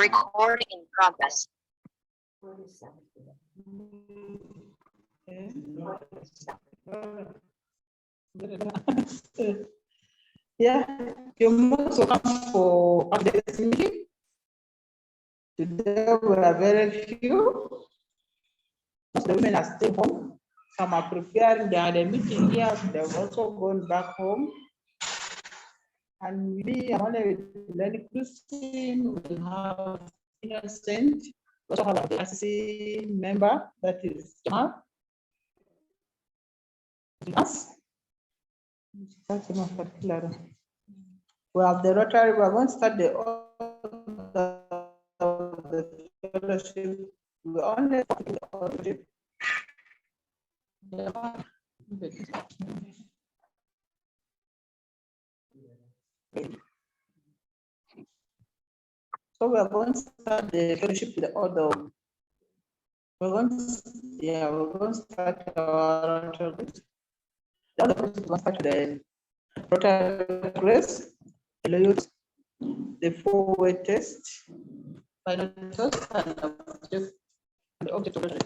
Recording in progress. Yeah, you're most welcome for updates meeting. Today we are very few. Most of the women are still home. Some are preparing their meeting here. They've also gone back home. And we are only with Lenny Christine. We have Innocent. We also have a RCC member, that is Jamal. Yes. We have the Rotary. We are going to start the fellowship. We only so we are going to start the fellowship with the order. We're going to start our the other person will start the Rotary Grace, the four-way test, final test, and the object of it.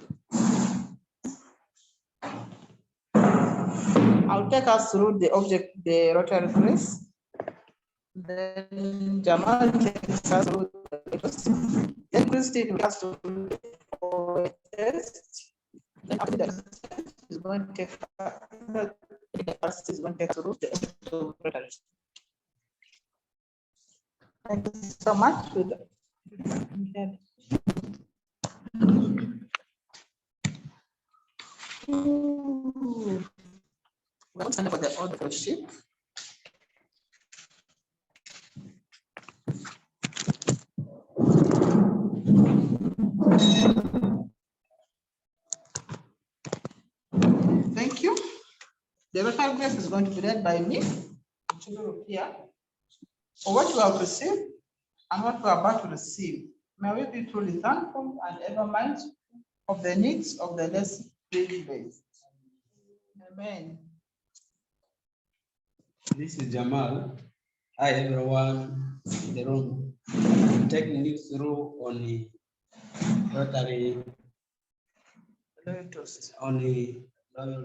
I'll take us through the object, the Rotary Grace. Then Jamal takes us through the test. Then Christine has to do the four-way test. Then after that, is going to take is going to take through the object of Rotary. Thank you so much. We'll stand for the order sheet. Thank you. The Rotary Grace is going to be led by me, here. For what you have received and what we are about to receive, may we be truly thankful and ever mindful of the needs of the less privileged. Amen. This is Jamal. Hi everyone in the room. Taking you through on the Rotary loyal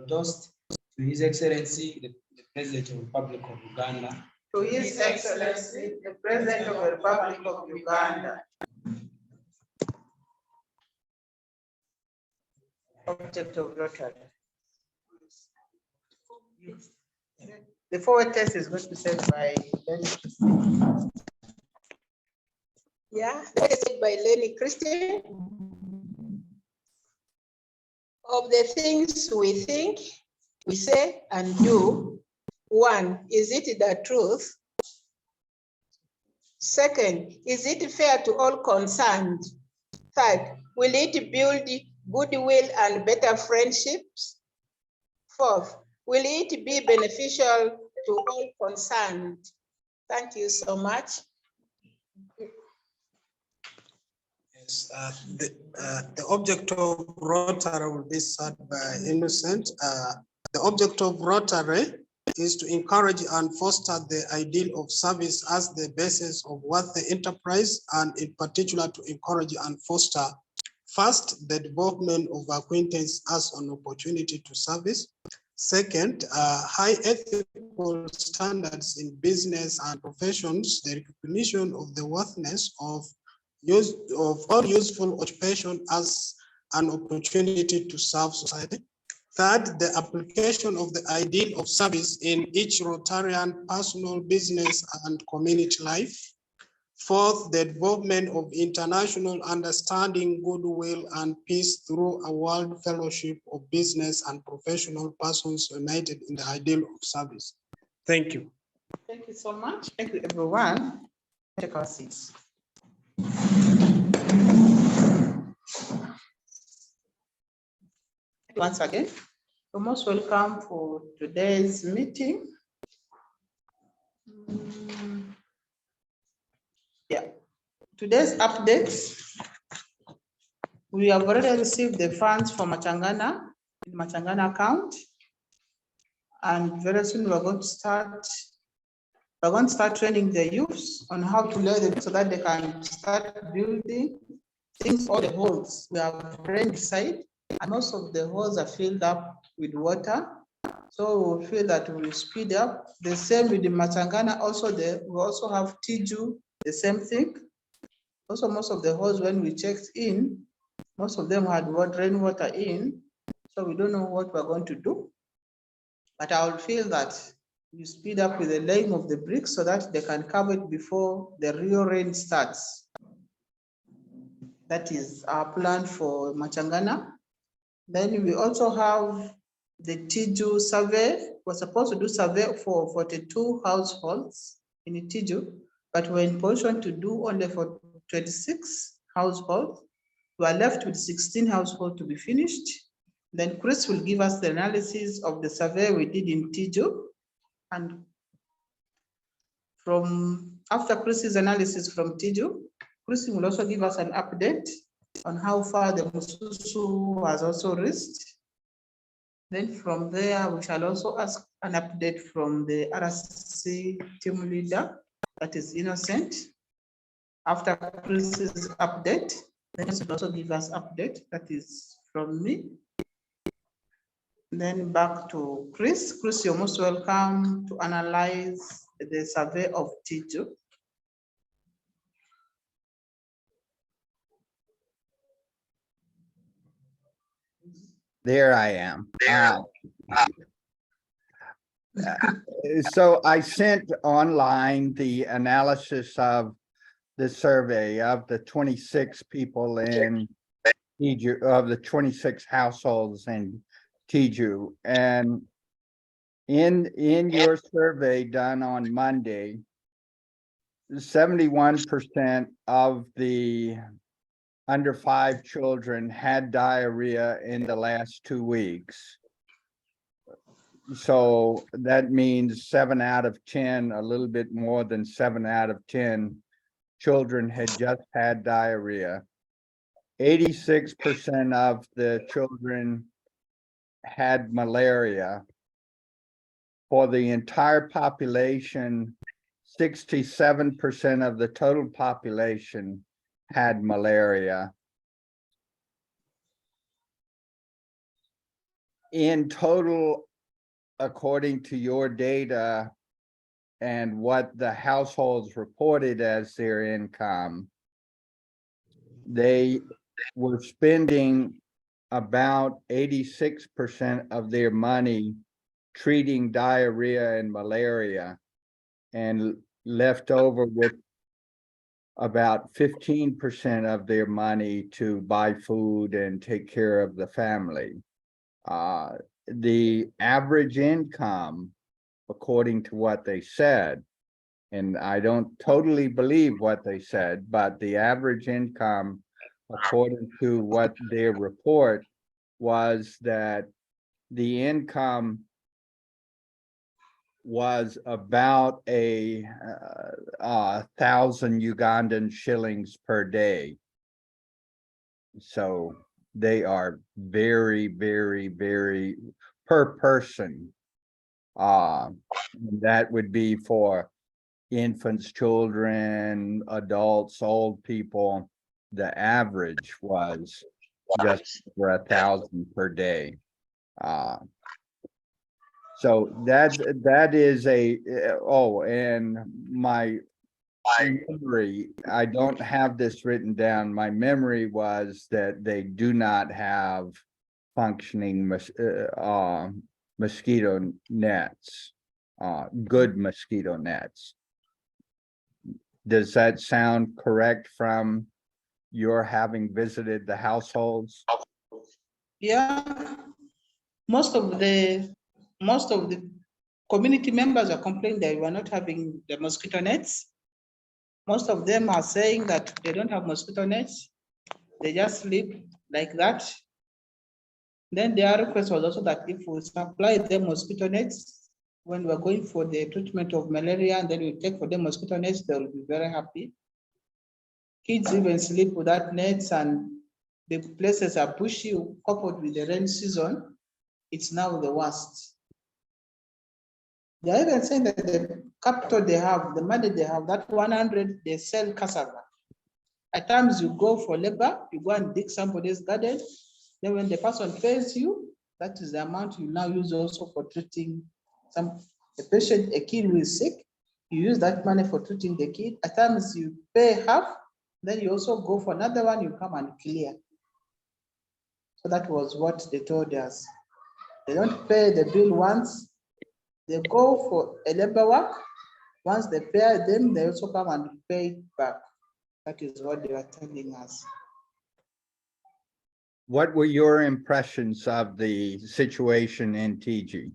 toast to His Excellency the President of the Republic of Uganda. To His Excellency the President of the Republic of Uganda. Object of Rotary. The forward test is going to be said by Lenny Christine. Yeah, that is said by Lenny Christine. Of the things we think, we say and do, one, is it the truth? Second, is it fair to all concerned? Third, will it build goodwill and better friendships? Fourth, will it be beneficial to all concerned? Thank you so much. Yes, the object of Rotary will be said by Innocent. The object of Rotary is to encourage and foster the ideal of service as the basis of what the enterprise, and in particular to encourage and foster first, the development of acquaintance as an opportunity to service. Second, high ethical standards in business and professions, the recognition of the worthiness of all useful occupation as an opportunity to serve society. Third, the application of the ideal of service in each Rotarian personal, business, and community life. Fourth, the development of international understanding, goodwill, and peace through a world fellowship of business and professional persons united in the ideal of service. Thank you. Thank you so much. Thank you, everyone. Take our seats. Once again, you're most welcome for today's meeting. Yeah, today's updates. We have already received the funds from Machangana, in Machangana account. And very soon we're going to start We're going to start training the youths on how to lay them so that they can start building things. All the holes we have rain beside, and most of the holes are filled up with water. So we feel that we will speed up. The same with the Matangana. Also, we also have Tiji, the same thing. Also, most of the holes when we checked in, most of them had rainwater in. So we don't know what we're going to do. But I will feel that you speed up with the laying of the bricks so that they can cover it before the real rain starts. That is our plan for Machangana. Then we also have the Tiji survey. We're supposed to do survey for 42 households in Tiji, but we're in position to do only for 26 households. We are left with 16 households to be finished. Then Chris will give us the analysis of the survey we did in Tiji. And after Chris's analysis from Tiji, Chris will also give us an update on how far the Mususu has also reached. Then from there, we shall also ask an update from the RCC team leader, that is Innocent. After Chris's update, then he will also give us update, that is from me. Then back to Chris. Chris, you're most welcome to analyze the survey of Tiji. There I am. So I sent online the analysis of the survey of the 26 people in Tiji, of the 26 households in Tiji. And in your survey done on Monday, 71% of the under 5 children had diarrhea in the last 2 weeks. So that means 7 out of 10, a little bit more than 7 out of 10 children had just had diarrhea. 86% of the children had malaria. For the entire population, 67% of the total population had malaria. In total, according to your data and what the households reported as their income, they were spending about 86% of their money treating diarrhea and malaria, and left over with about 15% of their money to buy food and take care of the family. The average income, according to what they said, and I don't totally believe what they said, but the average income, according to what their report, was that the income was about 1,000 Ugandan shillings per day. So they are very, very, very per person. That would be for infants, children, adults, old people. The average was just for 1,000 per day. So that is and my memory, I don't have this written down. My memory was that they do not have functioning mosquito nets, good mosquito nets. Does that sound correct from your having visited the households? Yeah, most of the community members are complaining that we are not having the mosquito nets. Most of them are saying that they don't have mosquito nets. They just sleep like that. Then their request was also that if we supply them mosquito nets when we're going for the treatment of malaria, and then we take for them mosquito nets, they will be very happy. Kids even sleep without nets, and the places are bushy, coupled with the rain season. It's now the worst. They are even saying that the capital they have, the money they have, that 100, they sell cassava. At times you go for labor, you go and dig somebody's garden. Then when the person pays you, that is the amount you now use also for treating a patient, a kid who is sick. You use that money for treating the kid. At times you pay half, then you also go for another one, you come and clear. So that was what they told us. They don't pay the bill once. They go for a labor work. Once they pay them, they also come and pay it back. That is what they were telling us. What were your impressions of the situation in Tiji?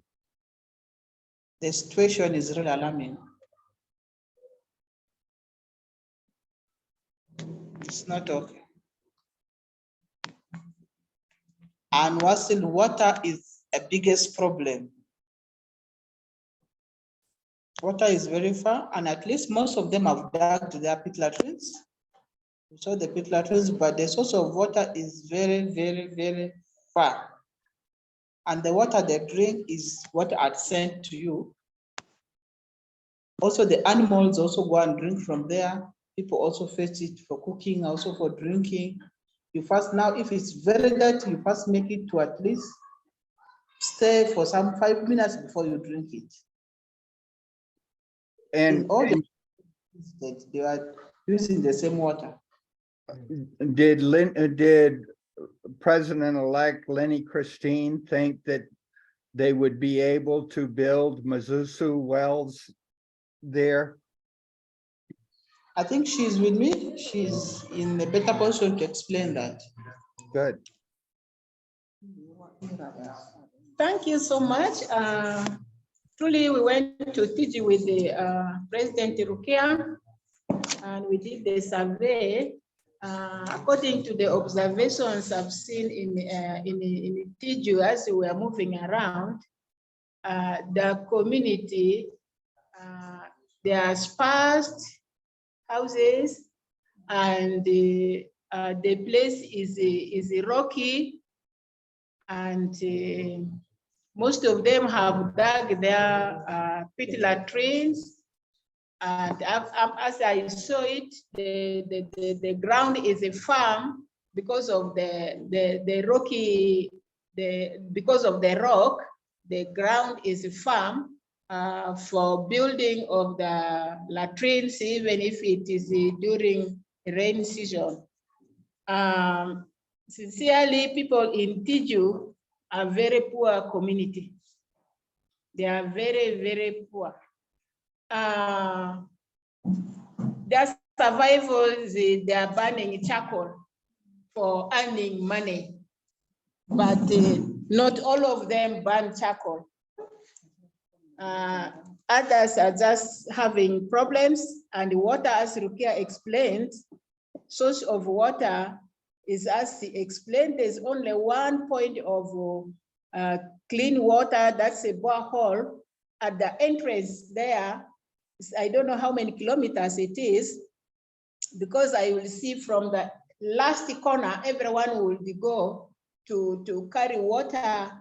The situation is really alarming. It's not okay. And what's in water is a biggest problem. Water is very far, and at least most of them have dug their pit latrines. We saw the pit latrines, but the source of water is very, very, very far. And the water they drink is what I sent to you. Also, the animals also go and drink from there. People also fetch it for cooking, also for drinking. You first, now if it's very dirty, you first make it to at least stay for some 5 minutes before you drink it. And all the they are using the same water. did President-elect Lenny Christine think that they would be able to build Mazusu wells there? I think she's with me. She's in a better position to explain that. Good. Thank you so much. Truly, we went to Tiji with the President Rukia, and we did the survey. According to the observations I've seen in Tiji as we were moving around, the community, there are sparse houses, and the place is rocky, and most of them have dug their pit latrines. And as I saw it, the ground is a farm because of the rocky, because of the rock. The ground is a farm for building of the latrines, even if it is during rain season. Sincerely, people in Tiju are very poor community. They are very, very poor. Their survival is they are burning charcoal for earning money, but not all of them burn charcoal. Others are just having problems, and water, as Rukia explained, source of water is, as he explained, there's only one point of clean water, that's a borehole at the entrance there. I don't know how many kilometers it is, because I will see from the last corner, everyone will be go to carry water.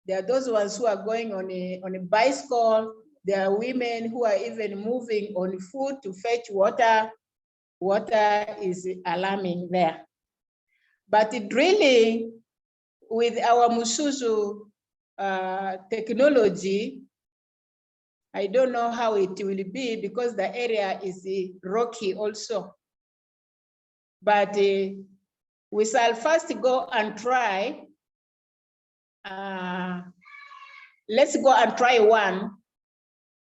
There are those ones who are going on a bicycle. There are women who are even moving on foot to fetch water. Water is alarming there. But drilling with our Musuzu technology, I don't know how it will be, because the area is rocky also. But we shall first go and try. Let's go and try one.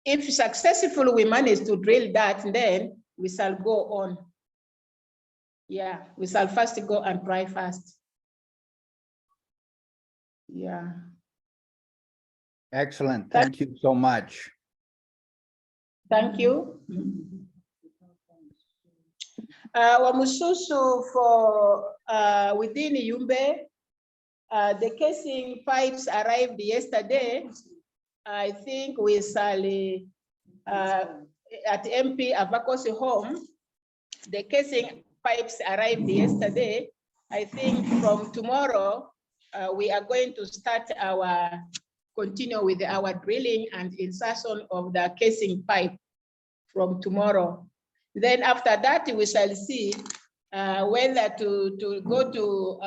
If successful, we manage to drill that, then we shall go on. Yeah, we shall first go and try first. Yeah. Excellent. Thank you so much. Thank you. Wamususu for within Yumbe, the casing pipes arrived yesterday. I think we shall at MP Avako's home. The casing pipes arrived yesterday. I think from tomorrow we are going to start our continue with our drilling and insertion of the casing pipe from tomorrow. Then after that, we shall see whether to go to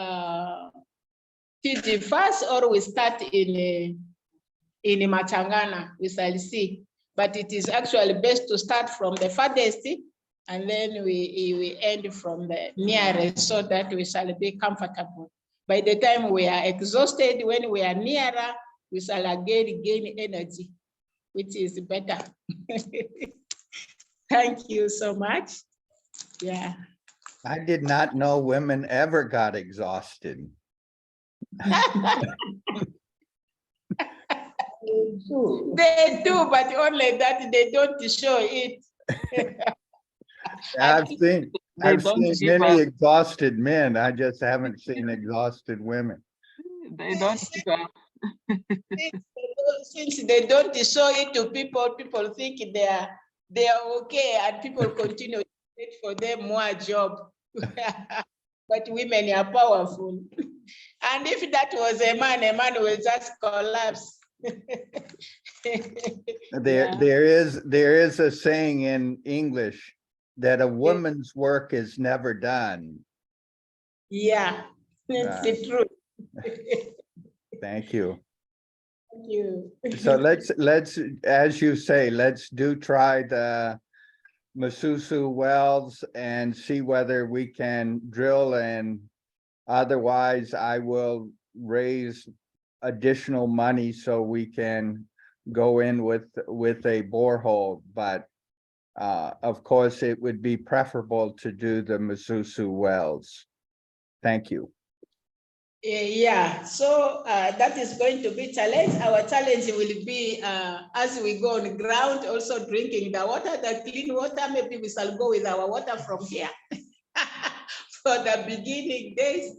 Tiji first or we start in Machangana, we shall see. But it is actually best to start from the farthest and then we end from the nearest so that we shall be comfortable. By the time we are exhausted, when we are nearer, we shall again gain energy, which is better. Thank you so much. Yeah. I did not know women ever got exhausted. They do, but only that they don't show it. I've seen They don't give many up. exhausted men. I just haven't seen exhausted women. They don't give up. Since they don't show it to people, people think they are okay, and people continue to wait for them more job. But women are powerful. And if that was a man will just collapse. Yeah. There is a saying in English that a woman's work is never done. Yeah, that's the truth. Thank you. Thank you. So let's, as you say, let's try the Masusu wells and see whether we can drill, and otherwise I will raise additional money so we can go in with a borehole. But of course, it would be preferable to do the Masusu wells. Thank you. Yeah, so that is going to be challenge. Our challenge will be as we go on ground, also drinking the water, the clean water. Maybe we shall go with our water from here for the beginning days.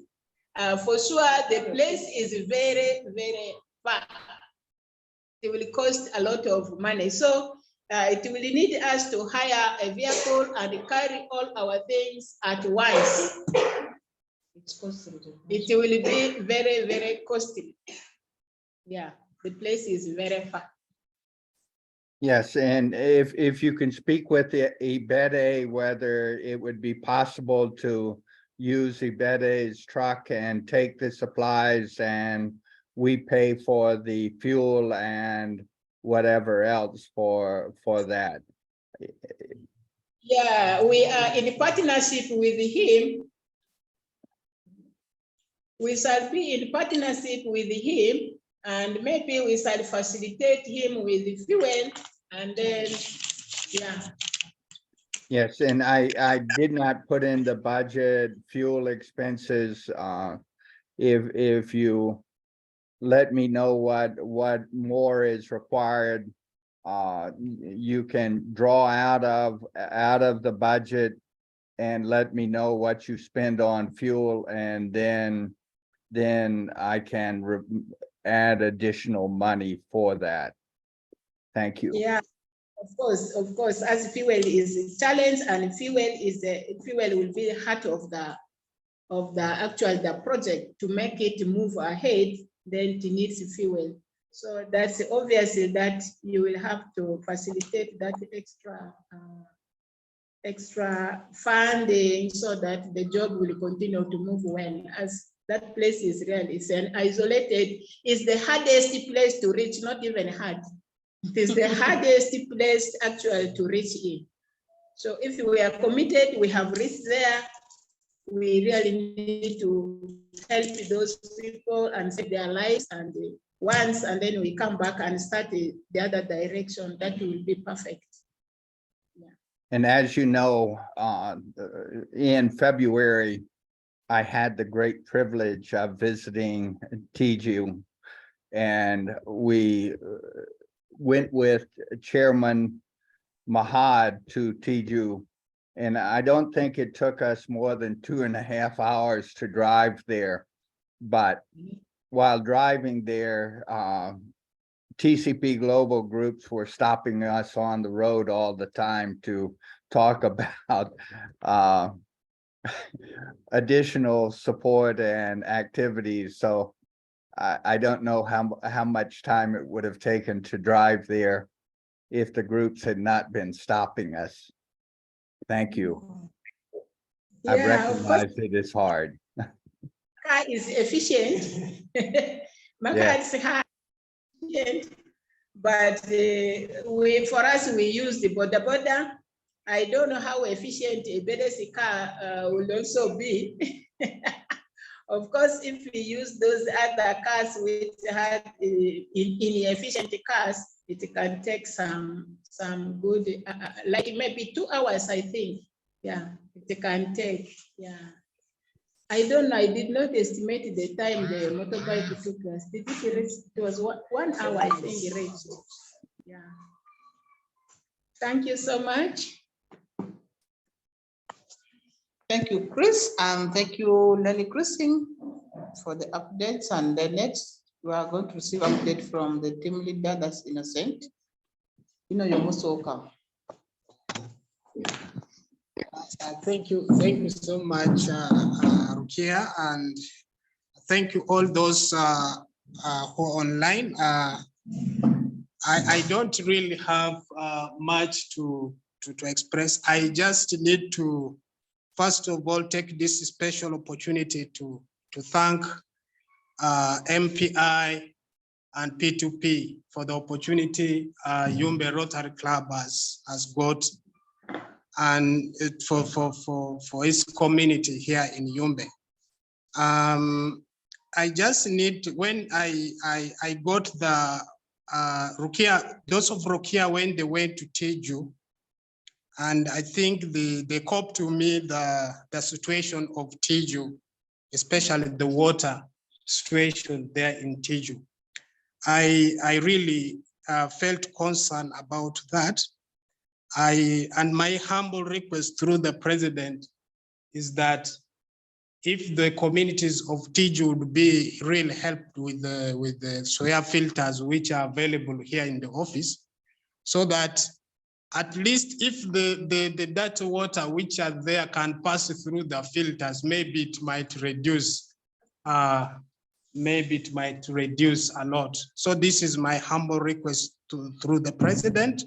For sure, the place is very, very far. It will cost a lot of money. So it will need us to hire a vehicle and carry all our things at once. It will be very, very costly. Yeah, the place is very far. Yes, and if you can speak with the Ibede, whether it would be possible to use Ibede's truck and take the supplies, and we pay for the fuel and whatever else for that. Yeah, we are in partnership with him. We shall be in partnership with him, and maybe we shall facilitate him with the fuel, and then, yeah. Yes, and I did not put in the budget fuel expenses. If you let me know what more is required, you can draw out of the budget and let me know what you spend on fuel, and then I can add additional money for that. Thank you. Yeah, of course, as fuel is a challenge, and fuel will be the heart of the project. To make it move ahead, then it needs fuel. So that's obviously that you will have to facilitate that extra funding so that the job will continue to move well, as that place is real. It's an isolated, it's the hardest place to reach, not even hard. It is the hardest place actually to reach in. So if we are committed, we have reached there, we really need to help those people and save their lives, and once, and then we come back and start the other direction, that will be perfect. Yeah. And as you know, in February, I had the great privilege of visiting Tiji, and we went with Chairman Mahad to Tiji, and I don't think it took us more than 2.5 hours to drive there. But while driving there, TCP global groups were stopping us on the road all the time to talk about additional support and activities. So I don't know how much time it would have taken to drive there if the groups had not been stopping us. Thank you. I Yeah, of course, recognize it is hard. car is efficient. My car Yeah. is high efficient, but for us, we use the border. I don't know how efficient a BDC car will also be. Of course, if we use those other cars which had inefficient cars, it can take some good, like maybe 2 hours, I think. Yeah, it can take, yeah. I don't know, I did not estimate the time the motorbike took us. Did it reach? It was 1 hour, I think it reached. Yeah. Thank you so much. Thank you, Chris, and thank you, Lenny Christine, for the updates. And the next, we are going to receive update from the team leader, that's Innocent. You know, you're most welcome. Thank you so much, Rukia, and thank you all those who are online. I don't really have much to express. I just need to, first of all, take this special opportunity to thank MPI and P2P for the opportunity Yumbe Rotary Club has got, and for its community here in Yumbe. I just need to, when I got the Rukia, those of Rukia, when they went to Tiji, and I think they coped to me the situation of Tiji, especially the water situation there in Tiji. I really felt concerned about that. And my humble request through the president is that if the communities of Tiji would be really helped with the soya filters which are available here in the office, so that at least if the dirty water which are there can pass through the filters, maybe it might reduce a lot. So this is my humble request through the president,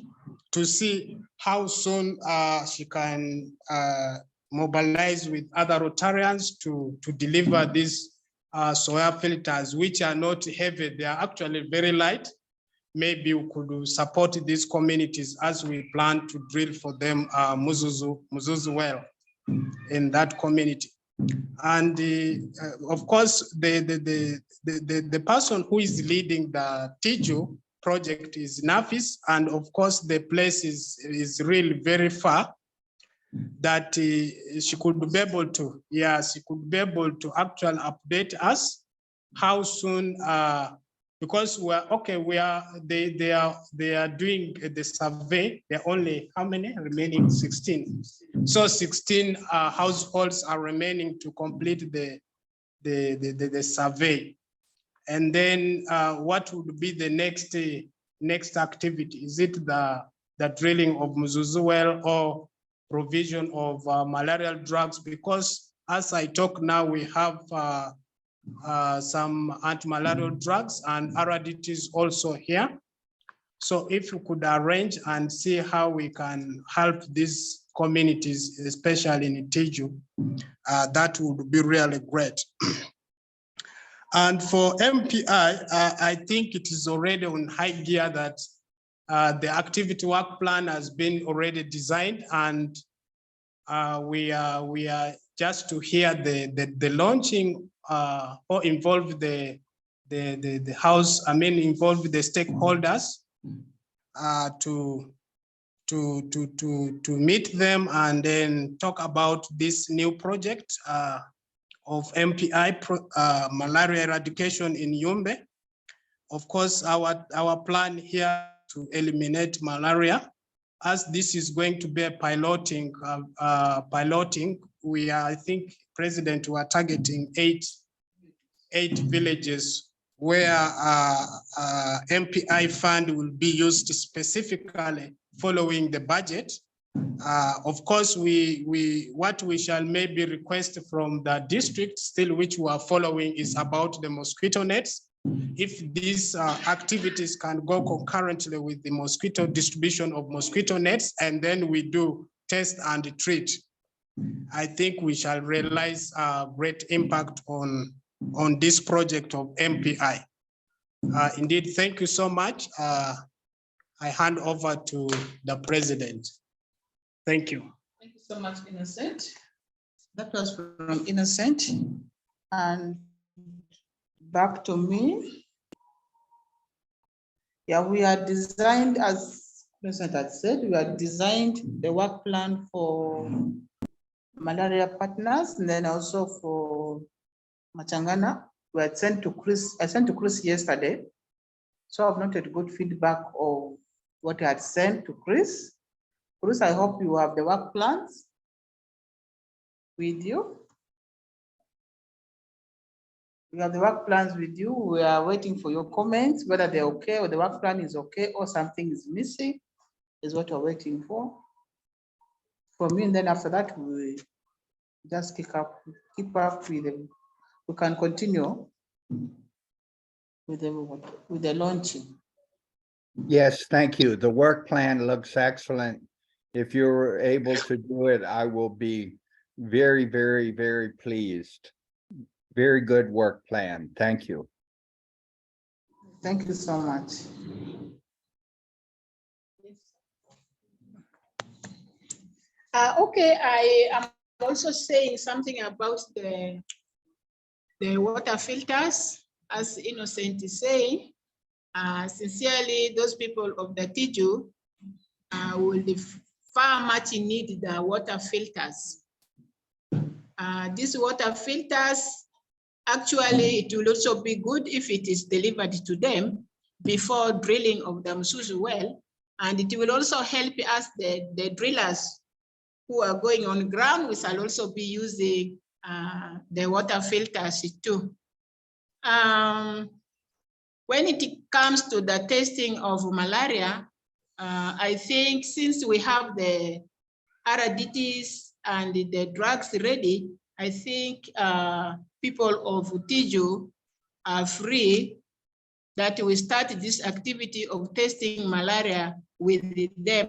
to see how soon she can mobilize with other Rotarians to deliver these soya filters, which are not heavy. They are actually very light. Maybe we could support these communities as we plan to drill for them Muzuzu well in that community. And of course, the person who is leading the Tiji project is Nafis, and of course the place is really very far, that she could be able to, she could be able to actually update us how soon, because they are doing the survey. They're only, how many remaining? 16. So 16 households are remaining to complete the survey. And then what would be the next activity? Is it the drilling of Muzuzu well or provision of malarial drugs? Because as I talk now, we have some anti-malarial drugs and RDTs also here. So if you could arrange and see how we can help these communities, especially in Tiji, that would be really great. And for MPI, I think it is already on high gear that the activity work plan has been already designed, and we are just to hear the launching or involve the house, involve the stakeholders to meet them and then talk about this new project of MPI, malaria eradication in Yumbe. Of course, our plan here to eliminate malaria, as this is going to be a piloting, we are, I think, President, we are targeting eight villages where MPI fund will be used specifically following the budget. Of course, what we shall maybe request from the district still, which we are following, is about the mosquito nets. if these activities can go concurrently with the mosquito distribution of mosquito nets, and then we do test and treat, I think we shall realize a great impact on this project of MPI. Indeed, thank you so much. I hand over to the president. Thank you. Thank you so much, Innocent. That was from Innocent. And back to me. Yeah, we are designed, as President had said, we are designed the work plan for malaria partners, and then also for Machangana. We had sent to Chris, I sent to Chris yesterday. So I've noted good feedback of what I had sent to Chris. Chris, I hope you have the work plans with you. We have the work plans with you. We are waiting for your comments, whether they're okay or the work plan is okay or something is missing is what we're waiting for. For me, and then after that, we just keep up with them. We can continue with the launching. Yes, thank you. The work plan looks excellent. If you're able to do it, I will be very, very, very pleased. Very good work plan. Thank you. Thank you so much. Okay, I am also saying something about the water filters, as Innocent is saying. Sincerely, those people of the Tiji will far much need the water filters. These water filters, actually, it will also be good if it is delivered to them before drilling of the Msusu well. And it will also help us, the drillers who are going on ground, we shall also be using the water filters too. When it comes to the testing of malaria, I think since we have the RDTs and the drugs ready, I think people of Tiji are free that we start this activity of testing malaria with them.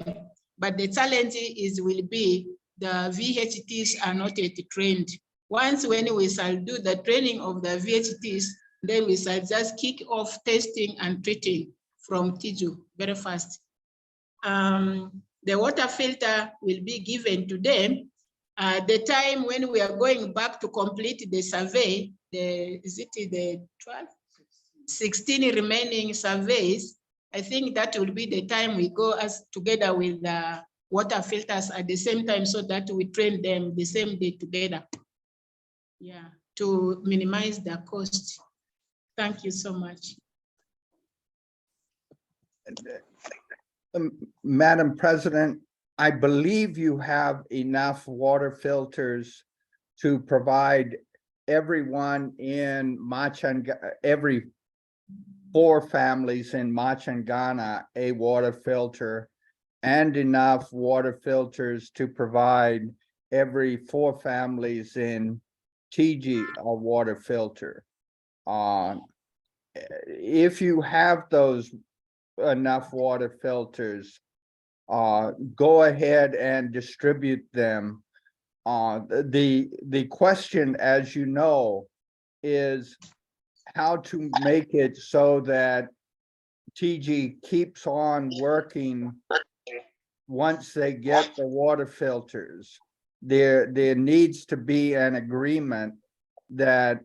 But the challenge will be the VHTs are not yet trained. Once when we shall do the training of the VHTs, then we shall just kick off testing and treating from Tiji very fast. The water filter will be given to them. The time when we are going back to complete the survey, is it the 12? 16 remaining surveys, I think that will be the time we go as together with the water filters at the same time so that we train them the same day together. Yeah, to minimize the cost. Thank you so much. Madam President, I believe you have enough water filters to provide everyone in every 4 families in Machangana a water filter, and enough water filters to provide every 4 families in Tiji a water filter. If you have those enough water filters, go ahead and distribute them. The question, as you know, is how to make it so that Tiji keeps on working once they get the water filters. There needs to be an agreement that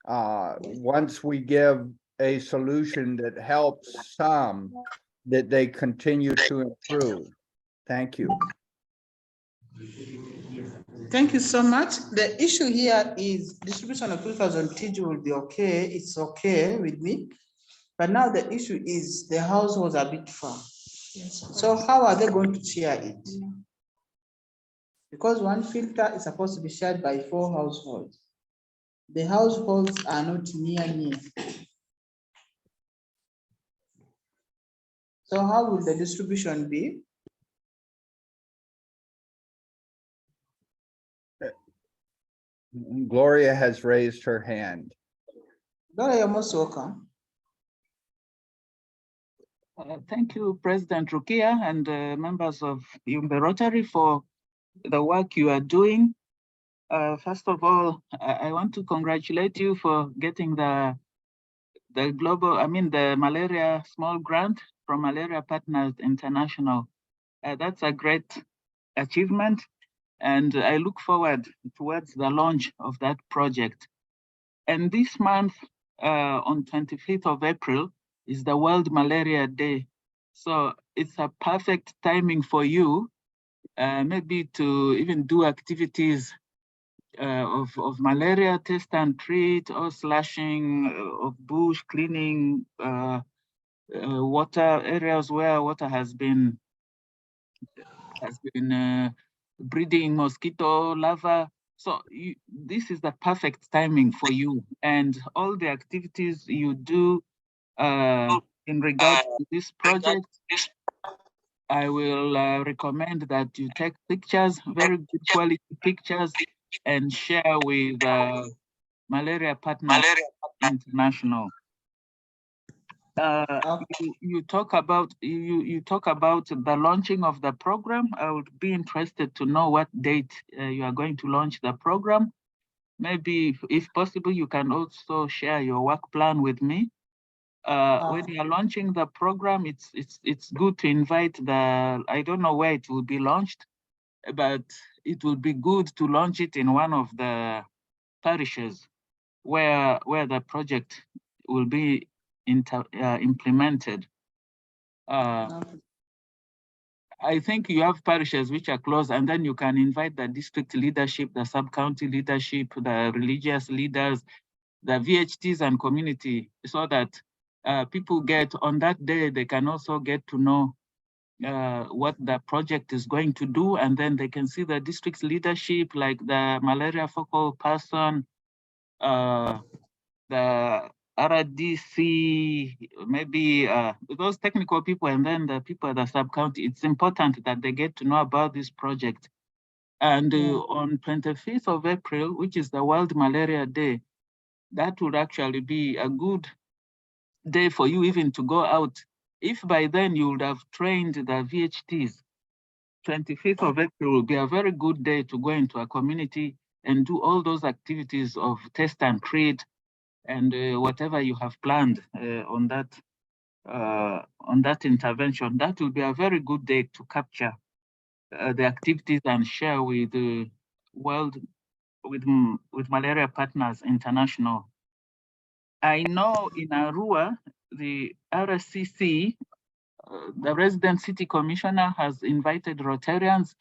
once we give a solution that helps some, that they continue to improve. Thank you. Thank you so much. The issue here is distribution of 2,000 Tiji will be okay. It's okay with me. But now the issue is the households are a bit far. Yes. So how are they going to share it? Because one filter is supposed to be shared by 4 households. The households are not near. So how will the distribution be? Gloria has raised her hand. Gloria, you're most welcome. Thank you, President Rukia and members of Yumbe Rotary for the work you are doing. First of all, I want to congratulate you for getting the the malaria small grant from Malaria Partners International. That's a great achievement, and I look forward towards the launch of that project. And this month, on 25th of April, is the World Malaria Day. So it's a perfect timing for you, maybe to even do activities of malaria test and treat, or slashing of bush, cleaning water areas where water has been breeding mosquito larvae. So this is the perfect timing for you, and all the activities you do in regard to this project, I will recommend that you take pictures, very good quality pictures, and share with Malaria Partners International. You talk about the launching of the program. I would be interested to know what date you are going to launch the program. Maybe, if possible, you can also share your work plan with me. When you are launching the program, it's good to invite I don't know where it will be launched, but it will be good to launch it in one of the parishes where the project will be implemented. I think you have parishes which are close, and then you can invite the district leadership, the sub-county leadership, the religious leaders, the VHTs and community, so that people get on that day, they can also get to know what the project is going to do, and then they can see the district's leadership, like the malaria focal person, the RDC, maybe those technical people, and then the people at the sub-county. It's important that they get to know about this project. And on 25th of April, which is the World Malaria Day, that would actually be a good day for you even to go out. If by then you would have trained the VHTs, 25th of April will be a very good day to go into a community and do all those activities of test and treat, and whatever you have planned on that intervention. That will be a very good day to capture the activities and share with the world, with Malaria Partners International. I know in Arua, the RSCC, the resident city commissioner, has invited Rotarians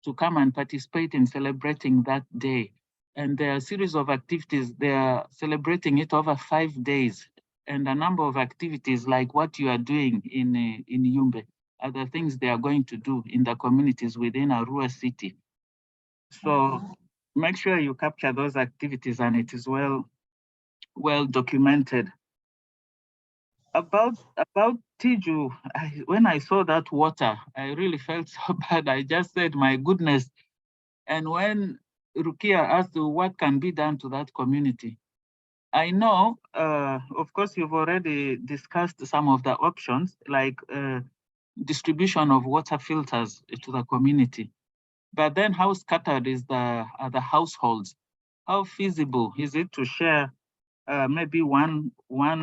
to come and participate in celebrating that day. And there are a series of activities. They are celebrating it over 5 days, and a number of activities like what you are doing in Yumbe are the things they are going to do in the communities within Arua city. So make sure you capture those activities, and it is well documented. About Tiji, when I saw that water, I really felt so bad. I just said, my goodness. And when Rukia asked what can be done to that community, I know, of course, you've already discussed some of the options, like distribution of water filters to the community. But then how scattered are the households? How feasible is it to share maybe one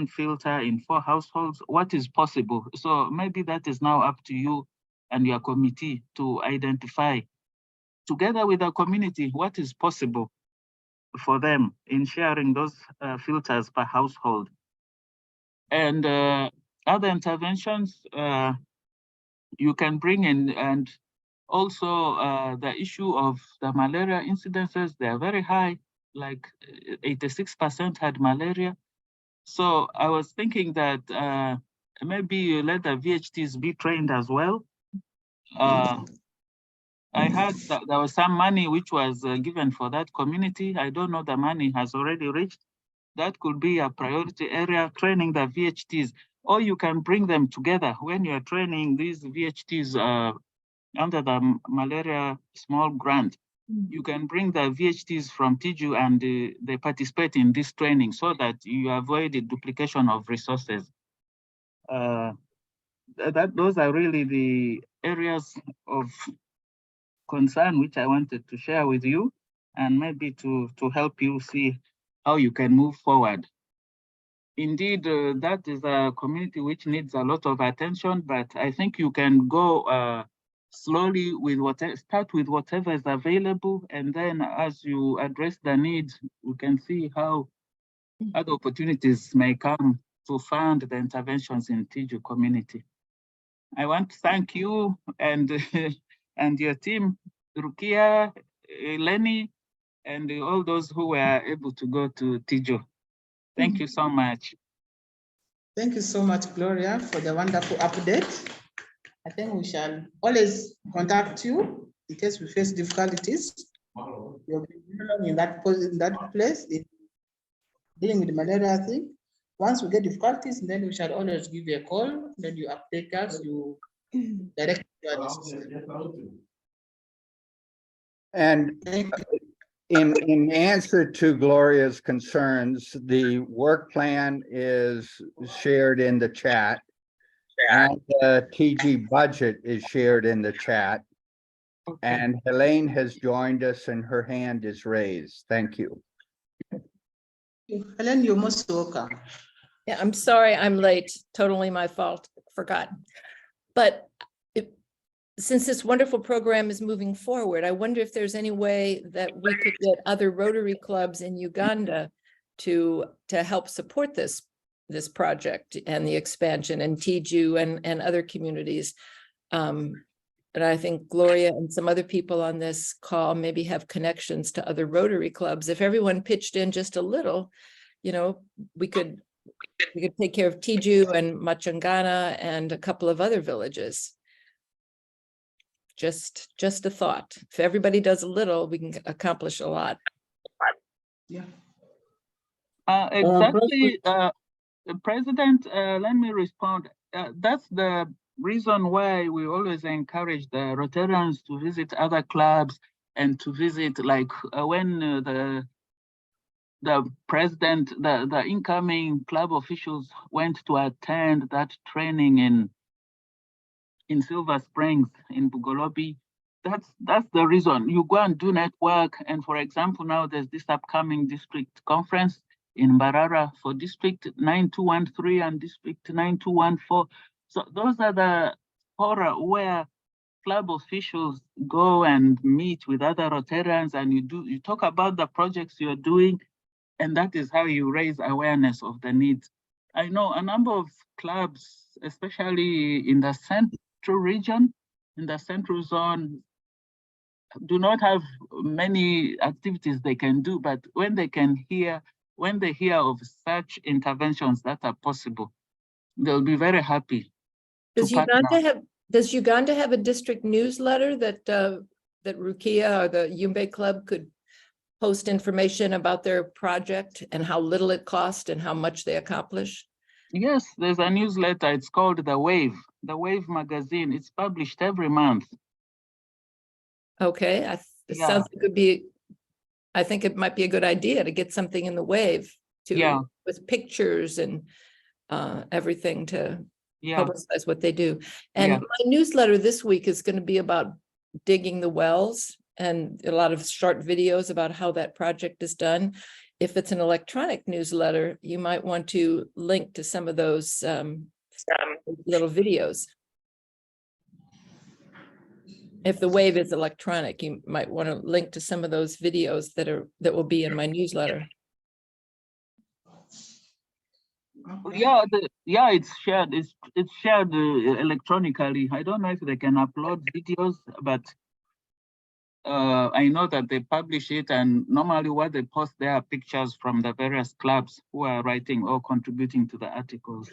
filter in 4 households? What is possible? So maybe that is now up to you and your committee to identify, together with the community, what is possible for them in sharing those filters per household. And other interventions you can bring in, and also the issue of the malaria incidences. They are very high, like 86% had malaria. So I was thinking that maybe you let the VHTs be trained as well. I heard that there was some money which was given for that community. I don't know, the money has already reached. That could be a priority area, training the VHTs, or you can bring them together when you're training these VHTs under the malaria small grant. You can bring the VHTs from Tiji and they participate in this training so that you avoid the duplication of resources. those are really the areas of concern which I wanted to share with you, and maybe to help you see how you can move forward. Indeed, that is a community which needs a lot of attention, but I think you can go slowly with start with whatever is available, and then as you address the needs, we can see how other opportunities may come to fund the interventions in Tiji community. I want to thank you and and your team, Rukia, Lenny, and all those who were able to go to Tiji. Thank you so much. Thank you so much, Gloria, for the wonderful update. I think we shall always contact you in case we face difficulties. You'll be in that place in dealing with the malaria thing. Once we get difficulties, then we shall always give you a call. Then you update us, you direct your decision. And in answer to Gloria's concerns, the work plan is shared in the chat. And the TG budget is shared in the chat. Okay. And Helene has joined us and her hand is raised. Thank you. Helen, you're most welcome. Yeah, I'm sorry I'm late. Totally my fault. Forgot. But since this wonderful program is moving forward, I wonder if there's any way that we could get other Rotary clubs in Uganda to help support this project and the expansion, and Tiji and other communities. And I think Gloria and some other people on this call maybe have connections to other Rotary clubs. If everyone pitched in just a little, you know, we could take care of Tiji and Machangana and a couple of other villages. Just a thought. If everybody does a little, we can accomplish a lot. Yeah. Exactly, President, let me respond. That's the reason why we always encourage the Rotarians to visit other clubs and to visit, like when the president, the incoming club officials went to attend that training in Silver Springs, in Bugolobi. That's the reason. You go and do network. And for example, now there's this upcoming district conference in Mbarara for District 9213 and District 9214. So those are the fora where club officials go and meet with other Rotarians, and you talk about the projects you're doing, and that is how you raise awareness of the needs. I know a number of clubs, especially in the central region, in the central zone, do not have many activities they can do, but when they hear of such interventions that are possible, they'll be very happy. Does Uganda have a district newsletter that Rukia or the Yumbe Club could post information about their project and how little it cost and how much they accomplish? Yes, there's a newsletter. It's called The Wave magazine. It's published every month. Okay, it sounds like it could be, I think it might be a good idea to get something in the Wave with pictures and everything to publicize what they do. And my newsletter this week is going to be about digging the wells and a lot of short videos about how that project is done. If it's an electronic newsletter, you might want to link to some of those little videos. If the Wave is electronic, you might want to link to some of those videos that will be in my newsletter. It's shared. It's shared electronically. I don't know if they can upload videos, but I know that they publish it, and normally what they post there are pictures from the various clubs who are writing or contributing to the articles.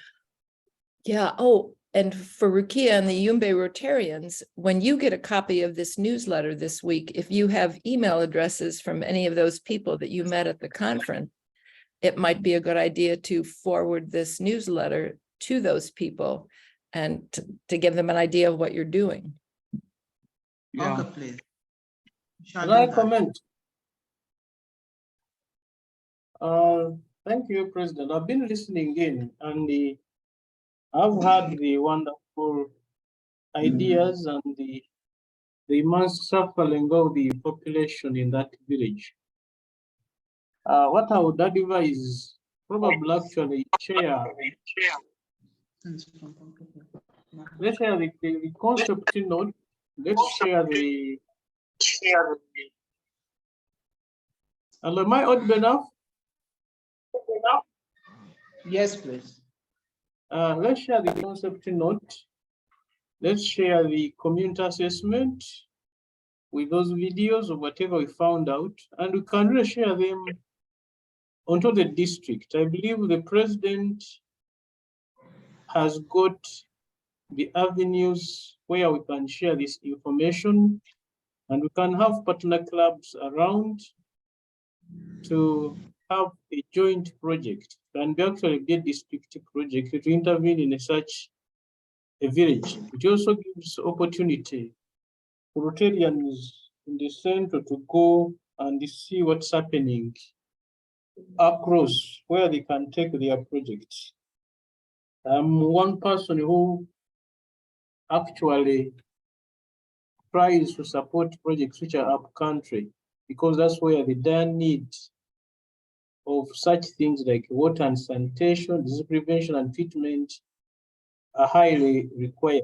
Yeah. Oh, and for Rukia and the Yumbe Rotarians, when you get a copy of this newsletter this week, if you have email addresses from any of those people that you met at the conference, it might be a good idea to forward this newsletter to those people and to give them an idea of what you're doing. Okay, please. Can I comment? Thank you, President. I've been listening in, and I've heard the wonderful for ideas and the immense suffering of the population in that village. What I would advise, probably actually share, let's share the concept note, let's share the, and am I audible enough? Yes, please. Let's share the concept note. Let's share the community assessment with those videos of whatever we found out, and we can really share them onto the district. I believe the president has got the avenues where we can share this information, and we can have partner clubs around to have a joint project, and actually be a district project to intervene in such a village. It also gives opportunity for Rotarians in the center to go and see what's happening across where they can take their projects. I'm one person who actually tries to support projects which are up country, because that's where the dire need of such things like water and sanitation, disease prevention and treatment are highly required.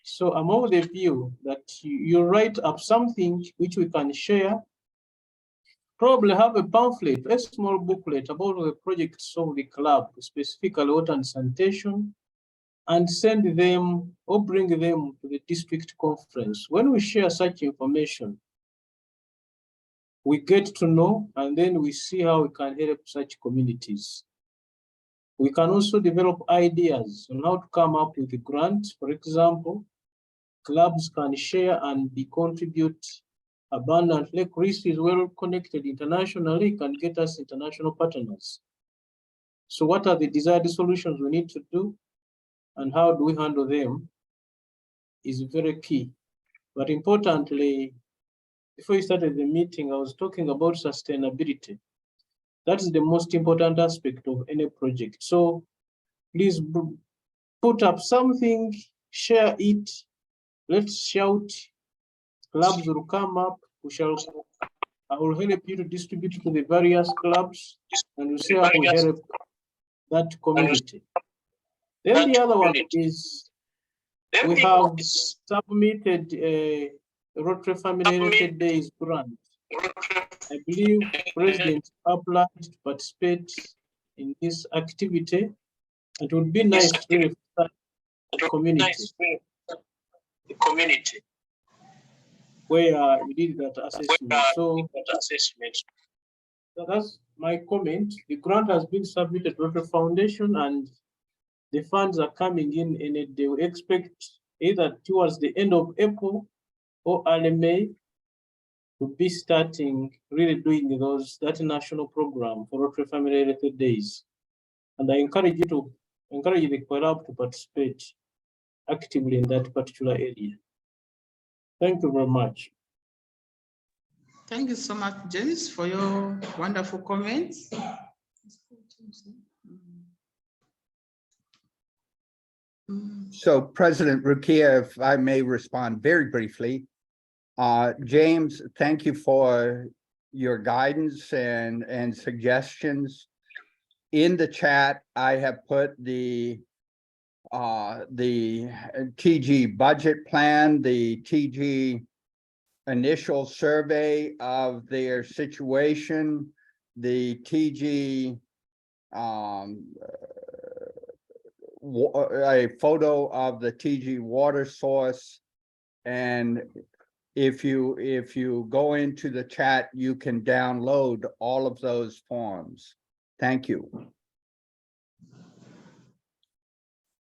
So I'm of the view that you write up something which we can share, probably have a pamphlet, a small booklet about the projects of the club, specifically water and sanitation, and send them or bring them to the district conference. When we share such information, we get to know, and then we see how we can help such communities. We can also develop ideas on how to come up with a grant. For example, clubs can share and contribute abundantly. Chris is well connected internationally, can get us international partners. So what are the desired solutions we need to do, and how do we handle them is very key. But importantly, before we started the meeting, I was talking about sustainability. That's the most important aspect of any project. So please put up something, share it, let's shout, clubs will come up, I will help you to distribute to the various clubs, and we'll see how we help that community. Then the other one is, we have submitted a Rotary Family Heritage Days grant. I believe President applied to participate in this activity. It would be nice to reflect the community where we did that assessment. So that's my comment. The grant has been submitted to Rotary Foundation, and the funds are coming in, and they will expect either towards the end of April or early May to be starting really doing that national program for Rotary Family Heritage Days. And I encourage the club to participate actively in that particular area. Thank you very much. Thank you so much, James, for your wonderful comments. So President Rukia, if I may respond very briefly. James, thank you for your guidance and suggestions. In the chat, I have put the TG budget plan, the TG initial survey of their situation, the TG a photo of the TG water source, and if you go into the chat, you can download all of those forms. Thank you.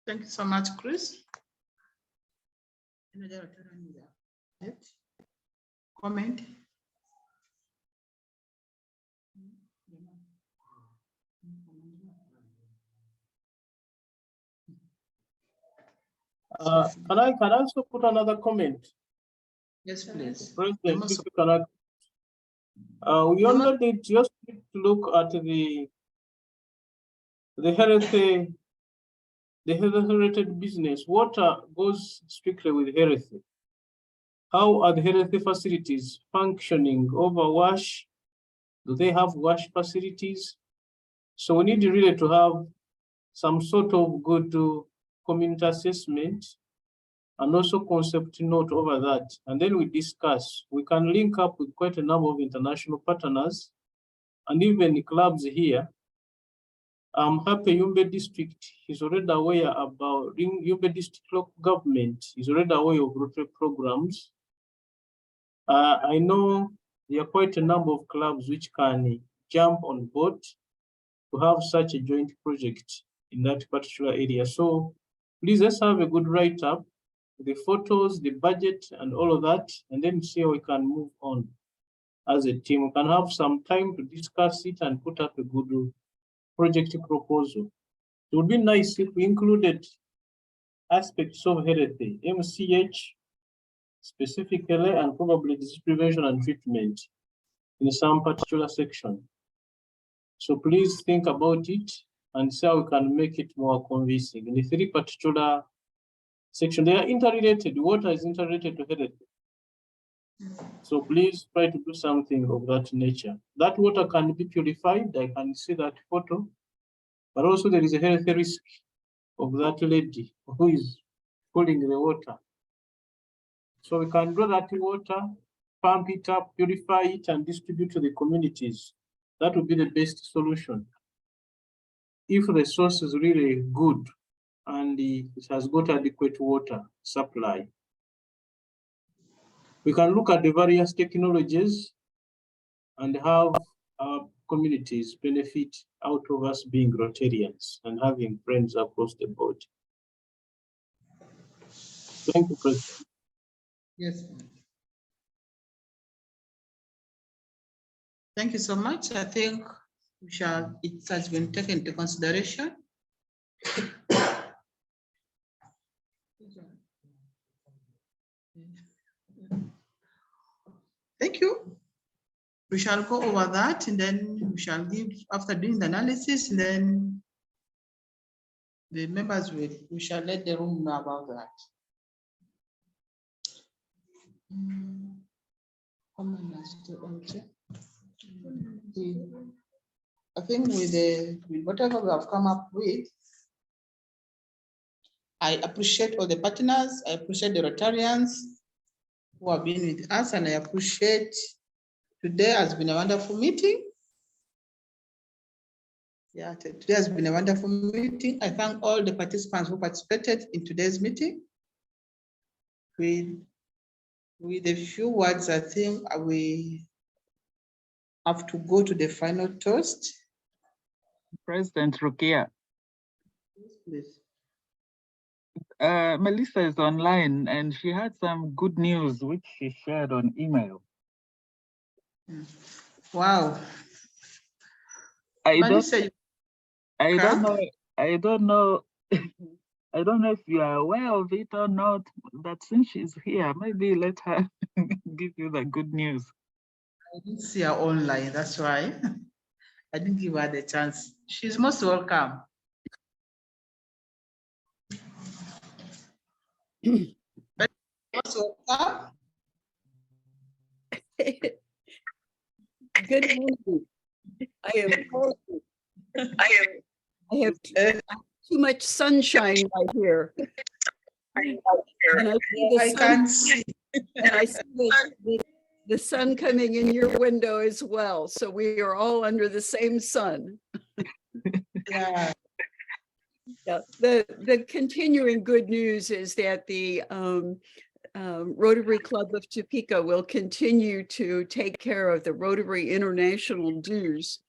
Thank you so much, Chris. Comment? Can I also put another comment? Yes, please. President, if you can, we only need just to look at the health the health-related business, water goes strictly with health. How are the health facilities functioning? Overwash? Do they have wash facilities? So we need really to have some sort of good community assessment and also concept note over that. And then we discuss. We can link up with quite a number of international partners and even clubs here. I'm happy Yumbe district is already aware about Yumbe district local government is already aware of Rotary programs. I know there are quite a number of clubs which can jump on board to have such a joint project in that particular area. So please let's have a good write-up, the photos, the budget, and all of that, and then see how we can move on as a team. We can have some time to discuss it and put up a good project proposal. It would be nice if we included aspects of health, MCH specifically, and probably disease prevention and treatment in some particular section. So please think about it and see how we can make it more convincing. In the three particular sections, they are interrelated. Water is interrelated to health. So please try to do something of that nature. That water can be purified. I can see that photo, but also there is a health risk of that lady who is pulling the water. So we can draw that water, pump it up, purify it, and distribute to the communities. That would be the best solution. If the source is really good and it has got adequate water supply. We can look at the various technologies and have our communities benefit out of us being Rotarians and having friends across the board. Thank you, President. Yes. Thank you so much. I think it has been taken into consideration. Thank you. We shall go over that and then we shall give, after doing the analysis, and then the members we shall let the room know about that. I think with whatever we have come up with, I appreciate all the partners. I appreciate the Rotarians who have been with us, and I appreciate today has been a wonderful meeting. Yeah, today has been a wonderful meeting. I thank all the participants who participated in today's meeting. With a few words, I think we have to go to the final toast. President Rukia. Please. Melissa is online and she had some good news which she shared on email. Wow. I don't know if you are aware of it or not, but since she's here, maybe let her give you the good news. I didn't see her online, that's why I didn't give her the chance. She's most welcome. Most welcome. Good morning. I have too much sunshine right here. And I can't see. And I see the sun coming in your window as well. So we are all under the same sun. Yeah. Yeah. The continuing good news is that the Rotary Club of Topeka will continue to take care of the Rotary International dues,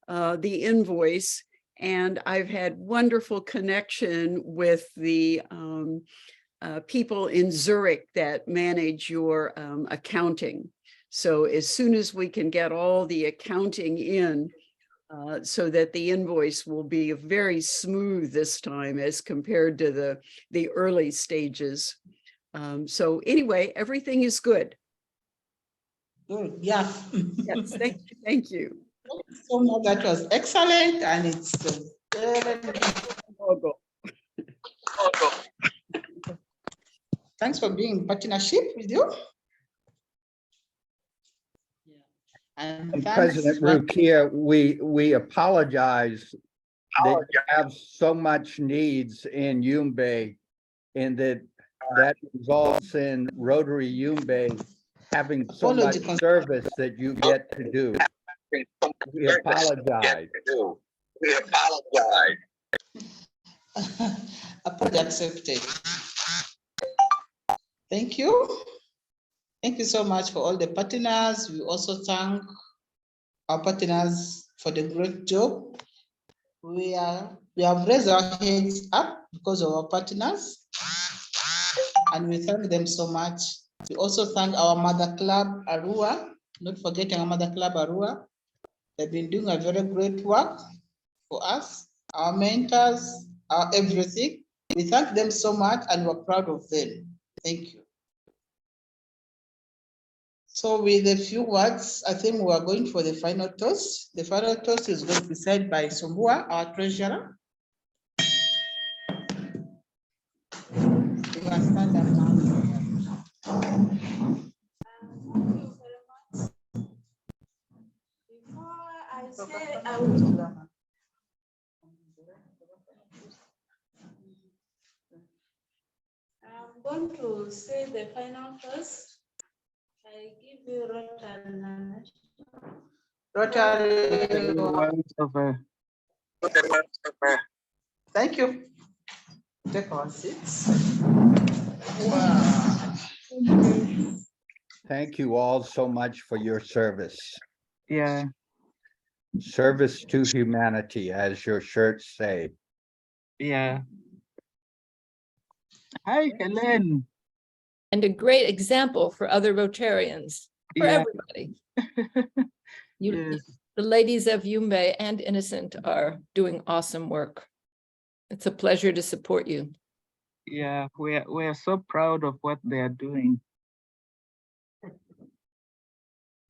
the invoice, and I've had wonderful connection with the people in Zurich that manage your accounting. So as soon as we can get all the accounting in, so that the invoice will be very smooth this time as compared to the early stages. So anyway, everything is good. Good, yeah. Yes, thank you. So much, that was excellent, and it's Thanks for being in partnership with you. And And thanks President for- Rukia, we apologize that you have so much needs in Yumbe, and that results in Rotary Yumbe having so much Apology. service that you get to do. We apologize. We apologize. Apology accepted. Thank you. Thank you so much for all the partners. We also thank our partners for the great job. We have raised our heads up because of our partners, and we thank them so much. We also thank our mother club, Arua, not forgetting our mother club, Arua. They've been doing a very great work for us, our mentors, our everything. We thank them so much and we're proud of them. Thank you. So with a few words, I think we are going for the final toast. The final toast is going to be said by Sumbua, our treasurer. You can stand up now. Before I say, I will. I'm going to say the final toast. I give you Rotary. Thank you. Take our seats. Wow. Thank you all so much for your service. Yeah. Service to humanity, as your shirts say. Yeah. Hi, Helen. And a great example for other Rotarians, for Yeah. everybody. You, Yes. the ladies of Yumbe and Innocent are doing awesome work. It's a pleasure to support you. Yeah, we're so proud of what they are doing.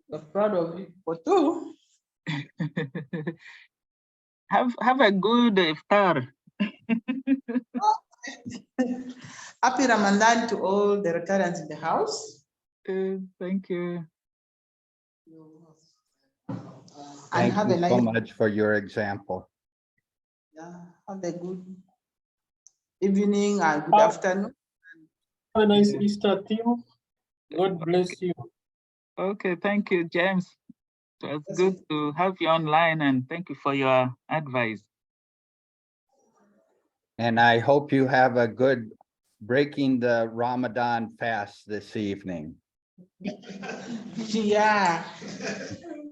We're proud of you for too. Have a good iftar. Happy Ramadan to all the Rotarians in the house. Thank you. And Thank have you a nice, so much for your example. have a good evening and good afternoon. Have a nice Easter to you. God bless you. Okay, thank you, James. It was good to have you online, and thank you for your advice. And I hope you have a good breaking the Ramadan fast this evening. Yeah.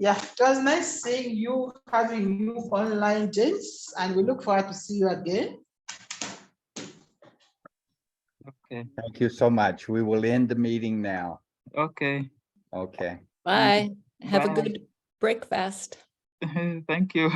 Yeah, it was nice seeing you, having you online, James, and we look forward to see you again. Okay. Thank you so much. We will end the meeting now. Okay. Okay. Bye. Have a Bye. good breakfast. Thank you.